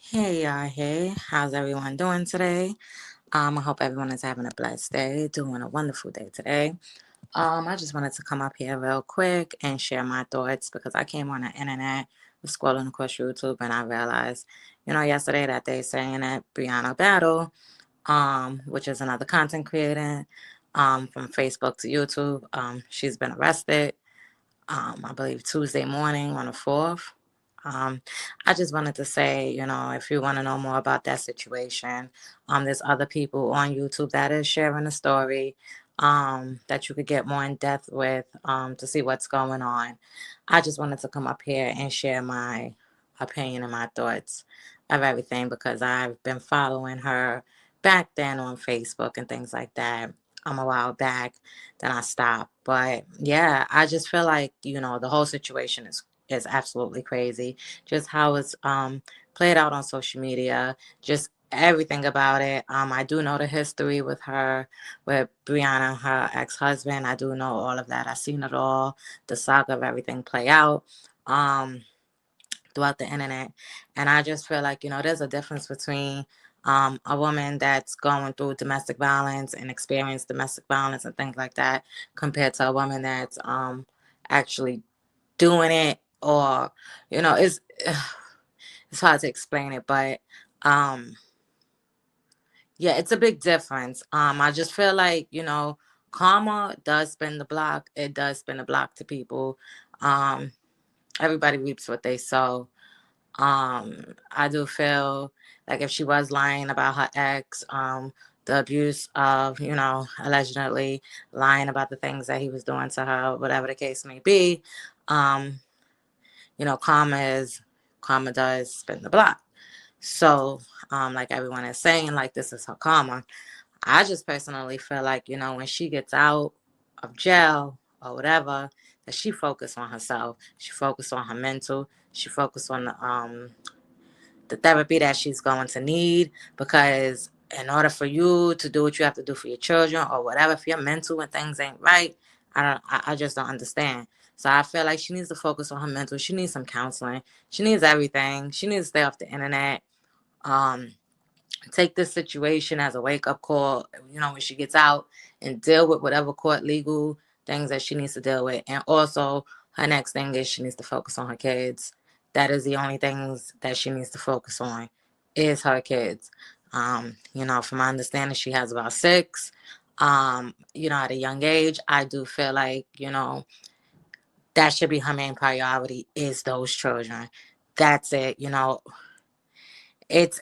Hey, how's everyone doing today? I hope everyone is having a blessed day, doing a wonderful day today. I just wanted to come up here real quick and share my thoughts because I came on the internet, was scrolling across YouTube, and I realized, yesterday that they saying that Brianna Battle, which is another content creator, from Facebook to YouTube, she's been arrested. I believe Tuesday morning on the 4th. Um, I just wanted to say, if you want to know more about that situation, there's other people on YouTube that is sharing the story that you could get more in depth with to see what's going on. I just wanted to come up here and share my opinion and my thoughts of everything because I've been following her back then on Facebook and things like that. A while back, then I stopped. But yeah, I just feel like, the whole situation is absolutely crazy. Just how it's played out on social media, just everything about it. I do know the history with her, with Brianna, her ex-husband. I do know all of that. I've seen it all, the saga of everything play out. Um, Throughout the internet. And I just feel like, there's a difference between a woman that's going through domestic violence and experienced domestic violence and things like that compared to a woman that's actually doing it or, it's, it's hard to explain it, but yeah, it's a big difference. I just feel like, karma does spin the block. It does spin the block to people. Um, Everybody reaps what they sow. I do feel like if she was lying about her ex, the abuse of, allegedly lying about the things that he was doing to her, whatever the case may be, um, karma does spin the block. So, like everyone is saying, like this is her karma. I just personally feel like, when she gets out of jail or whatever, that she focus on herself. She focus on her mental. She focus on the therapy that she's going to need because in order for you to do what you have to do for your children or whatever, if you're mental and things ain't right, I just don't understand. So I feel like she needs to focus on her mental. She needs some counseling. She needs everything. She needs to stay off the internet. Um, Take this situation as a wake up call, when she gets out and deal with whatever court legal things that she needs to deal with. And also, her next thing is she needs to focus on her kids. That is the only things that she needs to focus on is her kids. From my understanding, she has about six. At a young age, I do feel like, that should be her main priority is those children. That's it. It's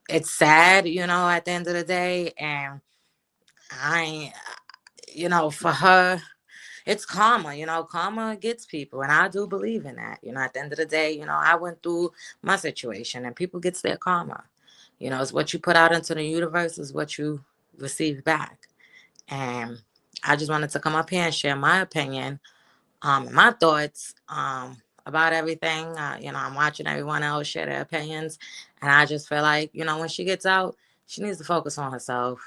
it's sad, at the end of the day, and I, for her, it's karma. Karma gets people, and I do believe in that. At the end of the day, I went through my situation, and people gets their karma. It's what you put out into the universe is what you receive back, and I just wanted to come up here and share my opinion my thoughts about everything. I'm watching everyone else share their opinions, and I just feel like when she gets out, she needs to focus on herself.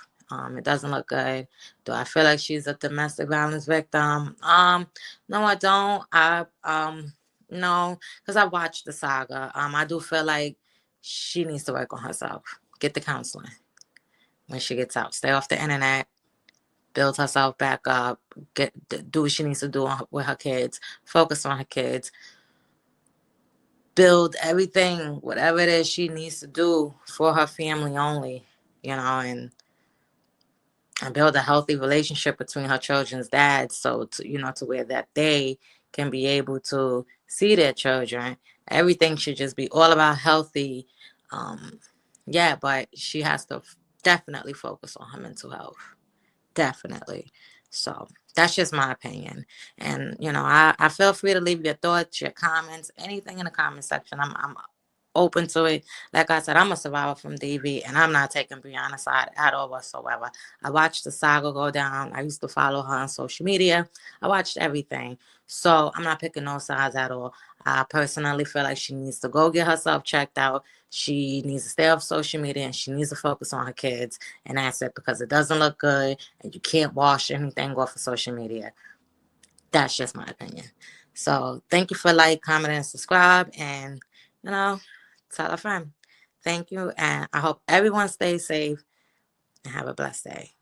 It doesn't look good. Do I feel like she's a domestic violence victim? No, I don't. No, because I watched the saga. I do feel like she needs to work on herself, get the counseling when she gets out, stay off the internet, build herself back up, do what she needs to do with her kids, focus on her kids, build everything, whatever it is she needs to do for her family only, and build a healthy relationship between her children's dads, so to where that they can be able to see their children. Everything should just be all about healthy. Um, yeah, but she has to definitely focus on her mental health. Definitely. So that's just my opinion. And, I feel free to leave your thoughts, your comments, anything in the comment section. I'm open to it. Like I said, I'm a survivor from DV and I'm not taking Brianna's side at all whatsoever. I watched the saga go down. I used to follow her on social media. I watched everything. So I'm not picking no sides at all. I personally feel like she needs to go get herself checked out. She needs to stay off social media and she needs to focus on her kids. And that's it because it doesn't look good and you can't wash anything off of social media. That's just my opinion. So thank you for commenting, and subscribe. And, you know, Tell a friend. Thank you. And I hope everyone stays safe and have a blessed day.